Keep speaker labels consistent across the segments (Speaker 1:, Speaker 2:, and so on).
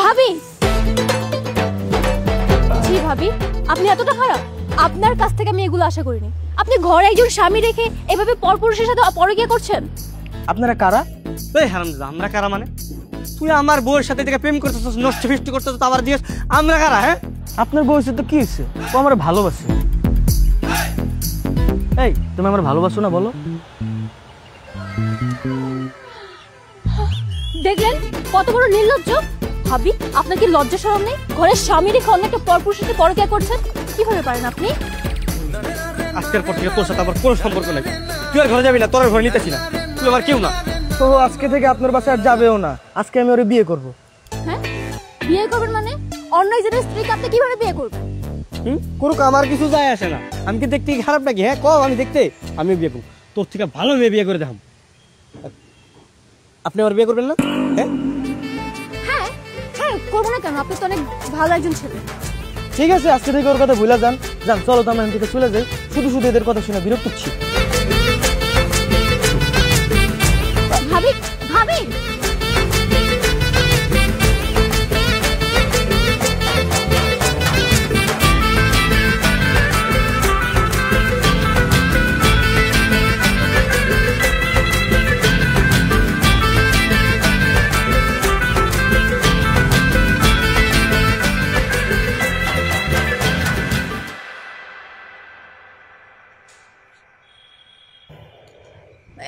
Speaker 1: ভাবি, জি ভাবি, আপনি এতটা খারাপ? আপনার কাছ থেকে আমি এগুলো আশা করিনি। আপনি ঘরে একজন স্বামী রেখে এভাবে পরপুরুষের সাথে পরকীয়া করছেন।
Speaker 2: আপনারা কারা? এই হারামজাদা, আমরা কারা মানে? তুই আমার বউয়ের সাথে থেকে প্রেম করতেছিস, নষ্ট ফিষ্ট করতেছিস, আবার দিয়েছ আমরা কারা? হ্যাঁ, আপনার বউয়ের সাথে কি হয়েছে? ও আমার ভালোবাসে। এই, তুমি আমার ভালোবাসো না বলো?
Speaker 1: দেখলেন কত বড় নির্লজ্জ। ভাবি, আপনার কি লজ্জা শরম নেই? ঘরের স্বামী রেখে অন্য একটা পরপুরুষের সাথে পরকীয়া করছেন, কিভাবে পারেন আপনি?
Speaker 2: আজকের পর থেকে তোর সাথে আমার কোনো সম্পর্ক নাই। তুই আর ঘরে যাবি না, তোর ঘরে নিতেছি না, তুই আমার কেউ না। তো আজকে থেকে আপনার বাসায় আর যাবেও না। আজকে আমি ওরে বিয়ে করবো।
Speaker 1: হ্যাঁ, বিয়ে করবেন মানে? অন্য একজনের স্ত্রীকে আপনি কিভাবে বিয়ে করবেন?
Speaker 2: করুক, আমার কিছু যায় আসে না। আমি কি দেখতে খারাপ নাকি? হ্যাঁ কম, আমি দেখতে আমি বিয়ে করবো। তোর থেকে ভালো মেয়ে বিয়ে করে দেখাম। আপনি আমার বিয়ে করবেন না? হ্যাঁ
Speaker 1: হ্যাঁ হ্যাঁ, করবো না কেন? আপনি তো অনেক ভালো একজন ছেলে।
Speaker 2: ঠিক আছে, আজকে থেকে ওর কথা ভুলে যান। যান, চলো তো আমরা এখান থেকে চলে যাই। শুধু শুধু এদের কথা শুনে বিরক্ত হচ্ছি।
Speaker 1: ভাবি, ভাবি,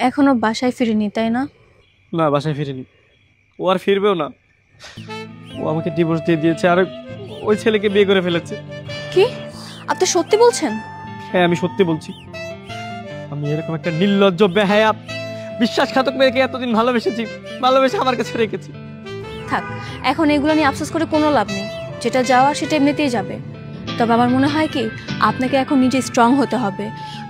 Speaker 1: এখনো বাসায় ফিরিনি তাই না?
Speaker 2: না, বাসায় ফিরেনি। ও আর ফিরবেও না। ও আমাকে ডিভোর্স দিয়ে দিয়েছে আর ওই ছেলেকে বিয়ে করে ফেলেছে।
Speaker 1: কি আপনি সত্যি বলছেন?
Speaker 2: হ্যাঁ, আমি সত্যি বলছি। আমি এরকম একটা নির্লজ্জ বেহায়া বিশ্বাসঘাতক মেয়েকে এতদিন ভালোবেসেছি, ভালোবেসে আমার কাছে রেখেছি।
Speaker 1: থাক, এখন এগুলো নিয়ে আফসোস করে কোনো লাভ নেই। যেটা যাওয়ার সেটা এমনিতেই যাবে। তবে আমার মনে হয় কি, আপনাকে এখন নিজে স্ট্রং হতে হবে,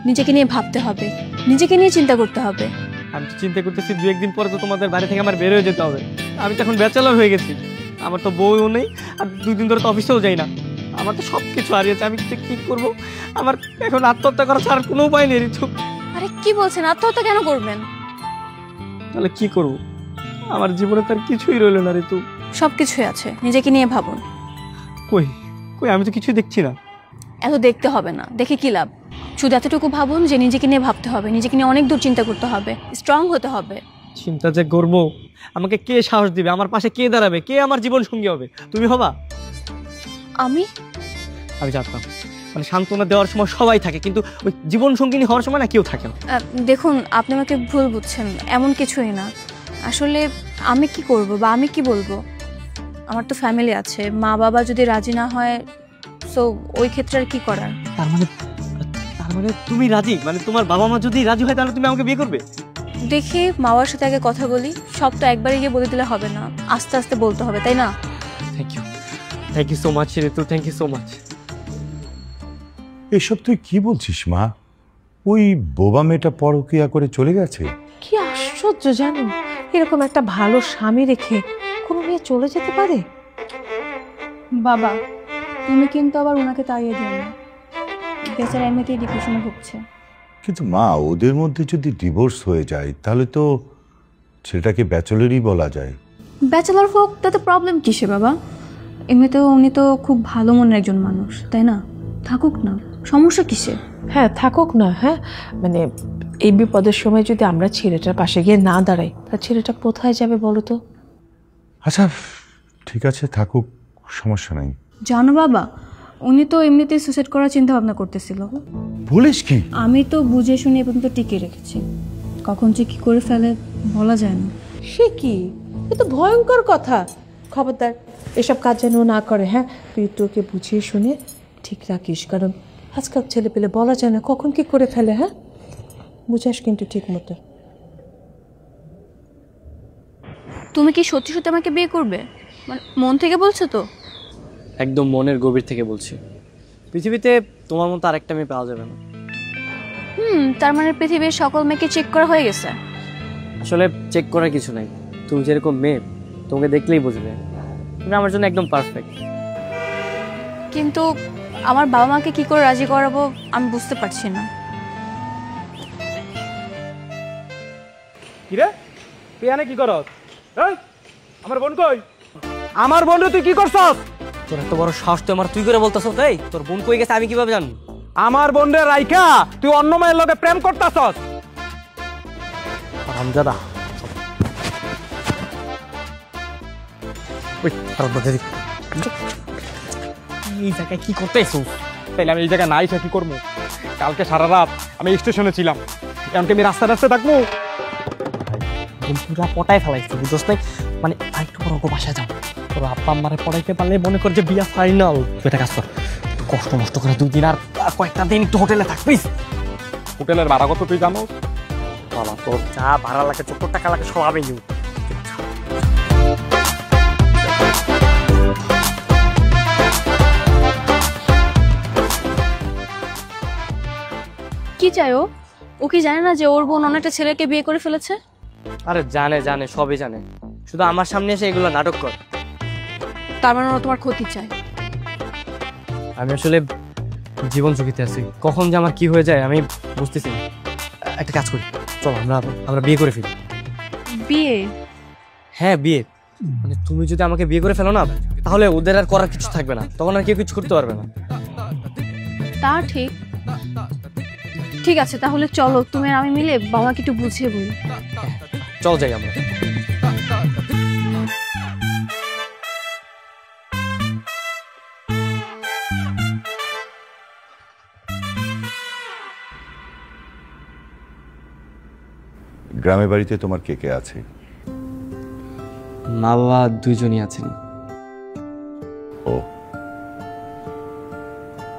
Speaker 1: নিজেকে নিয়ে ভাবতে হবে, নিজেকে নিয়ে চিন্তা করতে হবে।
Speaker 2: আমি তো চিন্তা করতেছি 2-1 দিন পরে তো তোমাদের বাড়ি থেকে আমার বের হয়ে যেতে হবে। আমি তো এখন ব্যাচেলর হয়ে গেছি, আমার তো বউও নেই, আর 2 দিন ধরে তো অফিসেও যাই না। আমার তো সব কিছু হারিয়েছে। আমি কি করব? আমার এখন আত্মহত্যা করা ছাড়া কোনো উপায় নেই ঋতু।
Speaker 1: আরে কি বলছেন? আত্মহত্যা কেন করবেন?
Speaker 2: তাহলে কি করব? আমার জীবনে তার কিছুই রইল না ঋতু।
Speaker 1: সব কিছুই আছে, নিজেকে নিয়ে ভাবুন।
Speaker 2: কই কই, আমি তো কিছুই দেখছি না।
Speaker 1: এত দেখতে হবে না, দেখে কি লাভ? শুধু এতটুকু ভাবুন যে নিজেকে নিয়ে ভাবতে হবে, নিজেকে নিয়ে অনেক দূর চিন্তা করতে হবে, স্ট্রং হতে হবে।
Speaker 2: চিন্তা যে গর্ব, আমাকে কে সাহস দিবে? আমার পাশে কে দাঁড়াবে? কে আমার জীবন সঙ্গী হবে? তুমি হবা?
Speaker 1: আমি
Speaker 2: জানতাম, মানে সান্ত্বনা দেওয়ার সময় সবাই থাকে, কিন্তু ওই জীবন সঙ্গিনী হওয়ার সময় না কেউ থাকে না।
Speaker 1: দেখুন, আপনি আমাকে ভুল বুঝছেন, এমন কিছুই না। আসলে আমি কি করব বা আমি কি বলবো? আমার তো ফ্যামিলি আছে, মা বাবা যদি রাজি না হয়, সো ওই ক্ষেত্রে আর কি করার।
Speaker 2: তার মানে তুমি রাজি? মানে তোমার বাবা মা যদি রাজি হয় তাহলে তুমি আমাকে বিয়ে করবে?
Speaker 1: দেখি, মা বাবার সাথে আগে কথা বলি। সব তো একবারে গিয়ে বলে দিলে হবে না, আস্তে আস্তে বলতে হবে, তাই না?
Speaker 2: Thank you so much Ritu, thank you so much.
Speaker 3: এসব তুই কি বলছিস মা? ওই বোবা মেয়েটা পরকীয়া করে চলে গেছে?
Speaker 4: কি আশ্চর্য জানো, এরকম একটা ভালো স্বামী রেখে কোনো মেয়ে চলে যেতে পারে?
Speaker 1: বাবা, তুমি কিন্তু আবার ওনাকে তাড়িয়ে দিও না, বেচারা এমনিতেই ডিপ্রেশনে ভুগছে।
Speaker 3: কিন্তু মা, ওদের মধ্যে যদি ডিভোর্স হয়ে যায় তাহলে তো ছেলেটাকে ব্যাচেলরই বলা যায়।
Speaker 1: ব্যাচেলর হোক, তাতে প্রবলেম কিসে বাবা? এমনিতেও উনি তো খুব ভালো মনের একজন মানুষ, তাই না? থাকুক না, সমস্যা কিসে?
Speaker 4: হ্যাঁ থাকুক না। হ্যাঁ মানে এই বিপদের সময় যদি আমরা ছেলেটার পাশে গিয়ে না দাঁড়াই, তা ছেলেটা কোথায় যাবে বলো তো?
Speaker 3: আচ্ছা ঠিক আছে, থাকুক, সমস্যা নাই।
Speaker 1: জানো বাবা, উনি তো এমনিতেই সুইসাইড করার চিন্তা ভাবনা করতেছিল।
Speaker 3: বলিস কি?
Speaker 1: আমি তো বুঝে শুনে এ পর্যন্ত টিকে রেখেছি, কখন যে কি করে ফেলে বলা যায় না।
Speaker 4: সে কি, এ তো ভয়ঙ্কর কথা। খবরদার এসব কাজ যেন না করে। হ্যাঁ তুই তোকে বুঝিয়ে শুনে ঠিক রাখিস, কারণ আজকাল ছেলে পেলে বলা যায় না কখন কি করে ফেলে। হ্যাঁ বুঝাস কিন্তু ঠিক মতো।
Speaker 1: তুমি কি সত্যি সত্যি আমাকে বিয়ে করবে? মানে মন থেকে বলছো তো?
Speaker 2: একদম মনের গভীর থেকে বলছি। পৃথিবীতে তোমার মতো আরেকটা মেয়ে পাওয়া যাবে না।
Speaker 1: তার মানে পৃথিবীর সকল মেয়েকে চেক করা হয়ে গেছে?
Speaker 2: আসলে চেক করার কিছু নাই, তুমি যেরকম মেয়ে তোমাকে দেখলেই বুঝবে তুমি আমার জন্য একদম পারফেক্ট।
Speaker 1: কিন্তু আমার বাবা মাকে কি করে রাজি করাবো আমি বুঝতে পারছি না।
Speaker 2: কি রে, তুই এখানে কি করস? এই আমার বোন কই?
Speaker 5: আমার বোনরে তুই কি করছস?
Speaker 2: তোর এত বড় সাহস তুই আমার তুই করে বলতেছ? এই তোর বোন কই গেছে আমি কিভাবে জানবো?
Speaker 5: আমার বোনরে রাইখা তুই অন্য মেয়ের লগে প্রেম করতাছস?
Speaker 2: হারামজাদা। ওই হারামজাদা এই জায়গায় কি করতেছো?
Speaker 5: তাইলে আমি এই জায়গায় নাই কি করবো? কালকে সারা রাত আমি স্টেশনে ছিলাম, এমনকি আমি রাস্তায় রাস্তায় থাকবো।
Speaker 2: পুরা পটায় ফেলাইছে বুঝছ নাই? মানে আরেকটু বড় বাসায় যাও, তোর আব্বা আম্মারে পড়াইতে পারলে মনে কর যে বিয়া ফাইনাল। তুই একটা কাজ কর, কষ্ট মষ্ট করে 2 দিন আর কয়েকটা দিন একটু হোটেলে থাক প্লিজ।
Speaker 5: হোটেলের ভাড়া কত তুই জানো?
Speaker 2: বাবা তোর যা ভাড়া লাগে, 70 টাকা লাগে, সব আমি নিব।
Speaker 1: কি চাই ও? ও কি জানে না যে ওর বোন অনেকটা ছেলেকে বিয়ে করে ফেলেছে?
Speaker 2: আরে জানে জানে, সবই জানে, শুধু আমার সামনে এসে এগুলো নাটক কর।
Speaker 1: তার মানে ও তোমার ক্ষতি চায়?
Speaker 2: আমি আসলে জীবন ঝুঁকিতে আছি, কখন যে আমার কি হয়ে যায় আমি বুঝতেছি না। একটা কাজ করি, চল আমরা বিয়ে করে ফেলি।
Speaker 1: বিয়ে?
Speaker 2: হ্যাঁ বিয়ে। মানে তুমি যদি আমাকে বিয়ে করে ফেলো না, তাহলে ওদের আর করার কিছু থাকবে না, তখন আর কেউ কিছু করতে পারবে না।
Speaker 1: তা ঠিক। ঠিক আছে তাহলে চলো, তুমি আর আমি মিলে বাবাকে একটু বুঝিয়ে বলি।
Speaker 2: চল যাই আমরা।
Speaker 3: গ্রামের বাড়িতে তোমার কে কে আছে?
Speaker 2: মা বাবা দুইজনই আছেন।
Speaker 3: ও,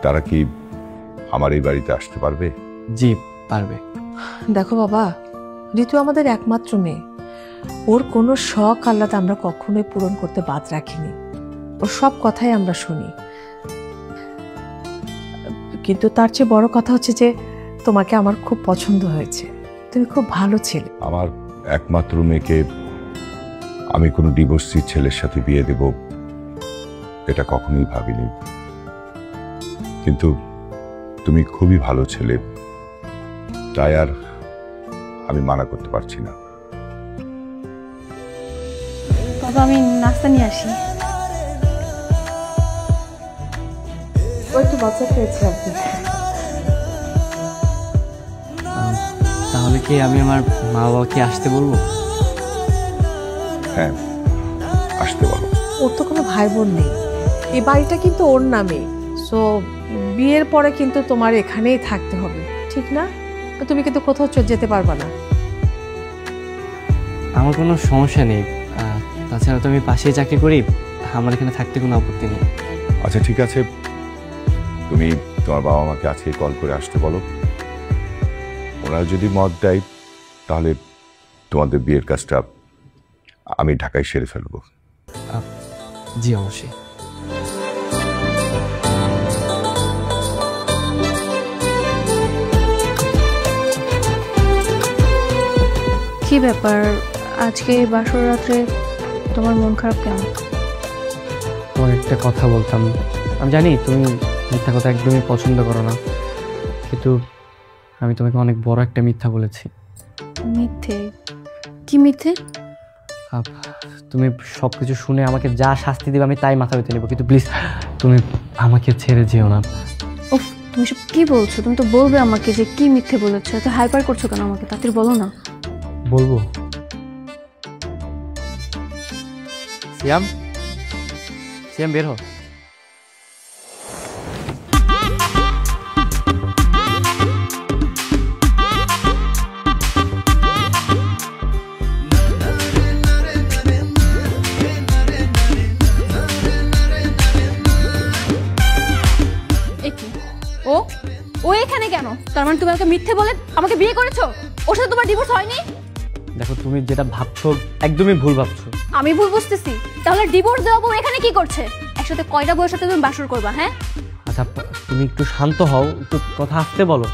Speaker 3: তারা কি আমার এই বাড়িতে আসতে পারবে?
Speaker 2: জি পারবে।
Speaker 4: দেখো বাবা, ঋতু আমাদের একমাত্র মেয়ে। ওর কোনো শখ আহ্লাদ আমরা কখনোই পূরণ করতে বাদ রাখিনি। ওর সব কথাই আমরা শুনি, কিন্তু তার চেয়ে বড় কথা হচ্ছে যে তোমাকে আমার খুব পছন্দ হয়েছে। তুমি খুব ভালো ছেলে।
Speaker 3: আমার একমাত্র মেয়েকে আমি কোনো ডিভোর্সি ছেলের সাথে বিয়ে দেব এটা কখনোই ভাবিনি, কিন্তু তুমি খুবই ভালো ছেলে, তাই আর আমি মানা করতে পারছি না।
Speaker 1: বাবা আমি নাস্তা নিয়ে আসি।
Speaker 4: ওই তো বাচ্চা পেয়েছে আপনি।
Speaker 2: তাহলে কি আমি আমার মা বাবাকে আসতে বলবো?
Speaker 3: হ্যাঁ, আসতে বলো।
Speaker 4: ওর তো কোনো ভাই বোন নেই, এই বাড়িটা কিন্তু ওর নামে। সো বিয়ের পরে কিন্তু তোমার এখানেই থাকতে হবে, ঠিক না? তুমি কিন্তু কোথাও যেতে পারবে না।
Speaker 2: আমার কোনো সমস্যা নেই, তাছাড়া তো আমি পাশেই চাকরি করি, আমার এখানে থাকতে কোনো আপত্তি নেই।
Speaker 3: আচ্ছা ঠিক আছে, তুমি তোমার বাবা মাকে আজকে কল করে আসতে বলো। ওরা যদি মত দেয় তাহলে তোমাদের বিয়ের কাজটা আমি ঢাকায় সেরে ফেলবো।
Speaker 2: জি অবশ্যই।
Speaker 1: কি ব্যাপার আজকে বাসর রাত্রে তোমার মন খারাপ কেন?
Speaker 2: তোমার একটা কথা বলতাম, আমি জানি তুমি মিথ্যা কথা একদমই পছন্দ করো না, কিন্তু আমি তোমাকে অনেক বড় একটা মিথ্যা বলেছি।
Speaker 1: মিথ্যে? কি মিথ্যে?
Speaker 2: তুমি সব কিছু শুনে আমাকে যা শাস্তি দেবে আমি তাই মাথা পেতে নেবো, কিন্তু প্লিজ তুমি আমাকে ছেড়ে যেও না।
Speaker 1: উফ তুমি সব কি বলছো? তুমি তো বলবে আমাকে যে কি মিথ্যে বলেছো, এত হাইপার করছো কেন আমাকে? তাড়াতাড়ি বলো না।
Speaker 2: বলবো। সিয়াম, সিয়াম বের হ।
Speaker 1: ও ও এখানে কেন? তার মানে তুমি আমাকে মিথ্যে বলে আমাকে বিয়ে করেছো? ওর সাথে তোমার ডিভোর্স হয়নি?
Speaker 2: দেখো তুমি যেটা ভাবছো একদমই ভুল ভাবছো।
Speaker 1: আমি ভুল বুঝতেছি? তাহলে ডিভোর্স দেওয়া বউ এখানে কি করছে? একসাথে কয়টা বউয়ের সাথে তুমি বাসর করবা? হ্যাঁ
Speaker 2: আচ্ছা তুমি একটু শান্ত হও, একটু কথা আসতে বলো।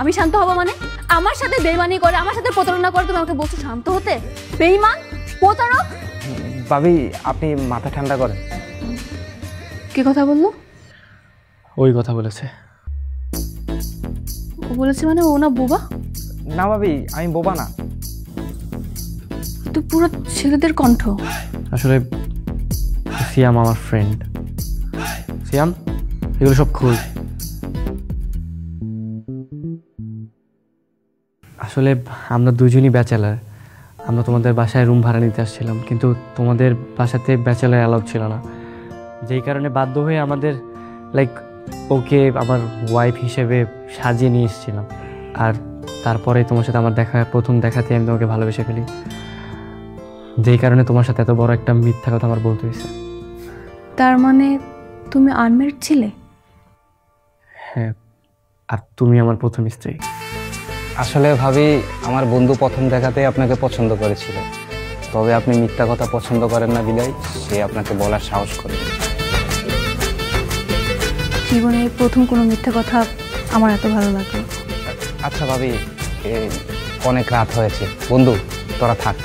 Speaker 1: আমি শান্ত হবো মানে? আমার সাথে বেইমানি করে, আমার সাথে প্রতারণা করে তুমি আমাকে বলছো শান্ত হতে? বেইমান, প্রতারক।
Speaker 5: ভাবি আপনি মাথা ঠান্ডা করেন।
Speaker 1: কি কথা বললো?
Speaker 2: ওই কথা বলেছে।
Speaker 1: ও বলেছে মানে ও না বোবা?
Speaker 5: না ভাবি আমি বোবা না।
Speaker 1: তো পুরো ছেলেদের কণ্ঠ।
Speaker 2: আসলে সিয়াম আমার ফ্রেন্ড। সিয়াম, এগুলো সব খুল। আসলে আমরা দুজনই ব্যাচেলার। আমরা তোমাদের বাসায় রুম ভাড়া নিতে আসছিলাম, কিন্তু তোমাদের বাসাতে ব্যাচেলার অ্যালাউড ছিল না, যেই কারণে বাধ্য হয়ে আমাদের ওকে আমার ওয়াইফ হিসেবে সাজিয়ে নিয়ে এসেছিলাম। আর তারপরে তোমার সাথে আমার প্রথম দেখাতে আমি তোমাকে ভালোবেসে ফেলি, যেই কারণে তোমার সাথে এত বড় একটা মিথ্যা কথা আমার বলতে হয়েছে।
Speaker 1: তার মানে তুমি আনমেরিড ছিলে?
Speaker 2: হ্যাঁ, আর তুমি আমার প্রথম স্ত্রী।
Speaker 6: আসলে ভাবি, আমার বন্ধু প্রথম দেখাতেই আপনাকে পছন্দ করেছিল, তবে আপনি মিথ্যা কথা পছন্দ করেন না বিদায় সে আপনাকে বলার সাহস করে।
Speaker 1: জীবনে প্রথম কোনো মিথ্যা কথা আমার এত ভালো লাগলো।
Speaker 6: আচ্ছা ভাবি, অনেক রাত হয়েছে, বন্ধু তোরা থাক।